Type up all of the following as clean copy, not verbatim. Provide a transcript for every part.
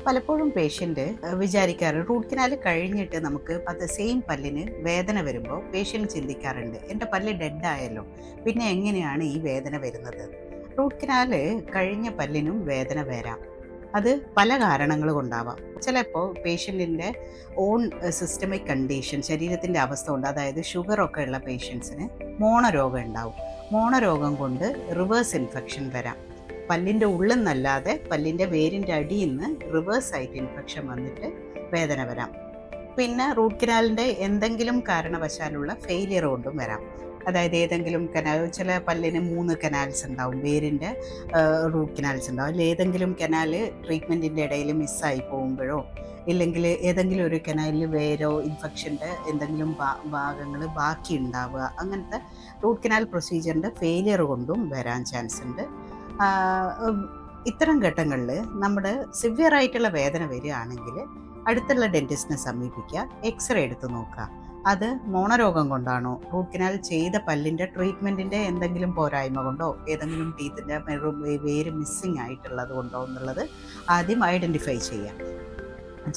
പലപ്പോഴും patient വിചാരിക്കാറ് root canal കഴിഞ്ഞിട്ട് നമുക്ക് അത് സെയിം പല്ലിന് വേദന വരുമ്പോൾ പേഷ്യൻ്റ് ചിന്തിക്കാറുണ്ട്, എൻ്റെ പല്ല് ഡെഡായല്ലോ, പിന്നെ എങ്ങനെയാണ് ഈ വേദന വരുന്നത്? റൂട്ട് കനാൽ കഴിഞ്ഞ പല്ലിനും വേദന വരാം. അത് പല കാരണങ്ങൾ കൊണ്ടാവാം. ചിലപ്പോൾ പേഷ്യൻറ്റിൻ്റെ ഓൺ സിസ്റ്റമിക് കണ്ടീഷൻ, ശരീരത്തിൻ്റെ അവസ്ഥ കൊണ്ട്, അതായത് ഷുഗറൊക്കെ ഉള്ള പേഷ്യൻസിന് മോണരോഗം ഉണ്ടാവും. മോണരോഗം കൊണ്ട് റിവേഴ്സ് ഇൻഫെക്ഷൻ വരാം. പല്ലിൻ്റെ ഉള്ളിൽ നിന്നല്ലാതെ പല്ലിൻ്റെ വേരിൻ്റെ അടിയിൽ നിന്ന് റിവേഴ്സ് ആയിട്ട് ഇൻഫെക്ഷൻ വന്നിട്ട് വേദന വരാം. പിന്നെ റൂട്ട് കനാലിൻ്റെ എന്തെങ്കിലും കാരണവശാലുള്ള ഫെയിലിയർ കൊണ്ടും വരാം. അതായത് ഏതെങ്കിലും കനാൽ, ചില പല്ലിന് 3 കനാൽസ് ഉണ്ടാവും, വേരിൻ്റെ റൂട്ട് കനാൽസ് ഉണ്ടാവും. അതിൽ ഏതെങ്കിലും കനാൽ ട്രീറ്റ്മെൻറ്റിൻ്റെ ഇടയിൽ മിസ്സായി പോകുമ്പോഴോ, ഇല്ലെങ്കിൽ ഏതെങ്കിലും ഒരു കനാലിൽ വേരോ ഇൻഫെക്ഷൻ്റെ എന്തെങ്കിലും ഭാഗങ്ങൾ ബാക്കി ഉണ്ടാവുക, അങ്ങനത്തെ റൂട്ട് കനാൽ പ്രൊസീജിയറിൻ്റെ ഫെയിലിയർ കൊണ്ടും വരാൻ ചാൻസ് ഉണ്ട്. ഇത്തരം ഘട്ടങ്ങളിൽ നമ്മുടെ സിവിയർ ആയിട്ടുള്ള വേദന വരികയാണെങ്കിൽ അടുത്തുള്ള ഡെൻറ്റിസ്റ്റിനെ സമീപിക്കുക, എക്സ്റേ എടുത്ത് നോക്കുക. അത് മോണരോഗം കൊണ്ടാണോ, റൂട്ട് കനാൽ ചെയ്ത പല്ലിൻ്റെ ട്രീറ്റ്മെൻറ്റിൻ്റെ എന്തെങ്കിലും പോരായ്മ കൊണ്ടോ, ഏതെങ്കിലും ടീത്തിൻ്റെ വേര് മിസ്സിങ് ആയിട്ടുള്ളത് കൊണ്ടോ എന്നുള്ളത് ആദ്യം ഐഡൻറ്റിഫൈ ചെയ്യാം.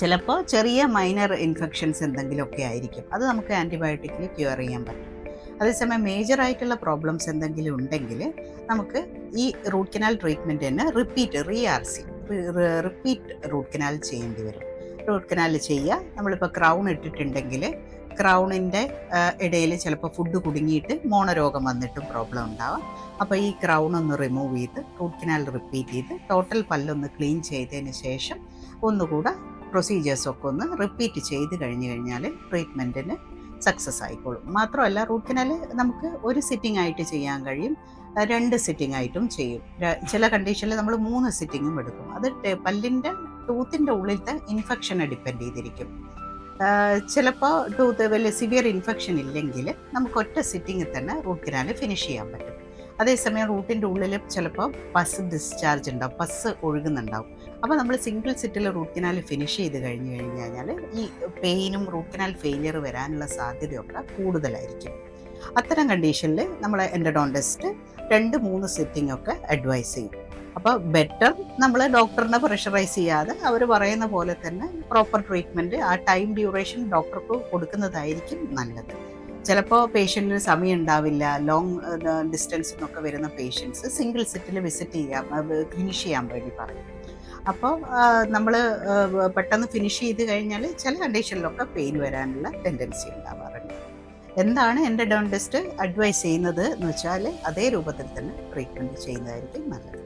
ചിലപ്പോൾ ചെറിയ മൈനർ ഇൻഫെക്ഷൻസ് എന്തെങ്കിലുമൊക്കെ ആയിരിക്കും, അത് നമുക്ക് ആൻറ്റിബയോട്ടിക്കിൽ ക്യൂർ ചെയ്യാൻ പറ്റും. അതേസമയം മേജറായിട്ടുള്ള പ്രോബ്ലംസ് എന്തെങ്കിലും ഉണ്ടെങ്കിൽ നമുക്ക് ഈ റൂട്ട് കനാൽ ട്രീറ്റ്മെൻറ്റ് തന്നെ റിപ്പീറ്റ് റൂട്ട് കനാൽ ചെയ്യേണ്ടി വരും. റൂട്ട് കനാൽ ചെയ്യുക, നമ്മളിപ്പോൾ ക്രൗൺ ഇട്ടിട്ടുണ്ടെങ്കിൽ ക്രൗണിൻ്റെ ഇടയിൽ ചിലപ്പോൾ ഫുഡ് കുടുങ്ങിയിട്ട് മോണരോഗം വന്നിട്ടും പ്രോബ്ലം ഉണ്ടാവാം. അപ്പോൾ ഈ ക്രൗൺ ഒന്ന് റിമൂവ് ചെയ്ത് റൂട്ട് കനാൽ റിപ്പീറ്റ് ചെയ്ത് ടോട്ടൽ പല്ലൊന്ന് ക്ലീൻ ചെയ്തതിന് ശേഷം ഒന്നുകൂടെ പ്രൊസീജിയേഴ്സൊക്കെ ഒന്ന് റിപ്പീറ്റ് ചെയ്ത് കഴിഞ്ഞാൽ ട്രീറ്റ്മെൻറ്റിന് സക്സസ് ആയിക്കോളും. മാത്രമല്ല റൂട്ട് കനാൽ നമുക്ക് ഒരു സിറ്റിംഗ് ആയിട്ട് ചെയ്യാൻ കഴിയും, 2 സിറ്റിംഗ് ആയിട്ടും ചെയ്യും. ചില കണ്ടീഷനിൽ നമ്മൾ 3 സിറ്റിങ്ങും എടുക്കും. അത് പല്ലിൻ്റെ ടൂത്തിൻ്റെ ഉള്ളിലത്തെ ഇൻഫെക്ഷനെ ഡിപ്പെൻഡ് ചെയ്തിരിക്കും. ചിലപ്പോൾ ടൂത്ത് വലിയ സിവിയർ ഇൻഫെക്ഷൻ ഇല്ലെങ്കിൽ നമുക്ക് ഒറ്റ സിറ്റിങ്ങിൽ തന്നെ റൂട്ട് കനാൽ ഫിനിഷ് ചെയ്യാൻ പറ്റും. അതേസമയം റൂട്ടിൻ്റെ ഉള്ളിൽ ചിലപ്പോൾ പസ് ഡിസ്ചാർജ് ഉണ്ടാവും, പസ് ഒഴുകുന്നുണ്ടാവും. അപ്പോൾ നമ്മൾ സിംഗിൾ സിറ്റിൽ റൂട്ട് കനാൽ ഫിനിഷ് ചെയ്ത് കഴിഞ്ഞാൽ ഈ പെയിനും റൂട്ട് കനാൽ ഫെയിലിയർ വരാനുള്ള സാധ്യതയൊക്കെ കൂടുതലായിരിക്കും. അത്തരം കണ്ടീഷനിൽ നമ്മൾ എൻഡോഡോണ്ടിസ്റ്റ് 2-3 സിറ്റിംഗ് ഒക്കെ അഡ്വൈസ് ചെയ്യും. അപ്പോൾ ബെറ്റർ നമ്മൾ ഡോക്ടറിനെ പ്രഷറൈസ് ചെയ്യാതെ അവർ പറയുന്ന പോലെ തന്നെ പ്രോപ്പർ ട്രീറ്റ്മെൻറ്റ് ആ ടൈം ഡ്യൂറേഷൻ ഡോക്ടർക്ക് കൊടുക്കുന്നതായിരിക്കും നല്ലത്. ചിലപ്പോൾ പേഷ്യൻറ്റിന് സമയം ഉണ്ടാവില്ല, ലോങ് ഡിസ്റ്റൻസ് എന്നൊക്കെ വരുന്ന പേഷ്യൻസ് സിംഗിൾ സിറ്റിൽ വിസിറ്റ് ഫിനിഷ് ചെയ്യാൻ വേണ്ടി പറയും. അപ്പോൾ നമ്മൾ പെട്ടെന്ന് ഫിനിഷ് ചെയ്ത് കഴിഞ്ഞാൽ ചില കണ്ടീഷനിലൊക്കെ പെയിൻ വരാനുള്ള ടെൻഡൻസി ഉണ്ടാവാറുണ്ട്. എന്താണ് എൻ്റെ ഡെന്റിസ്റ്റ് അഡ്വൈസ് ചെയ്യുന്നത് എന്ന് വെച്ചാൽ അതേ രൂപത്തിൽ തന്നെ ട്രീറ്റ്മെൻറ്റ് ചെയ്യുന്നതായിരിക്കും നല്ലത്.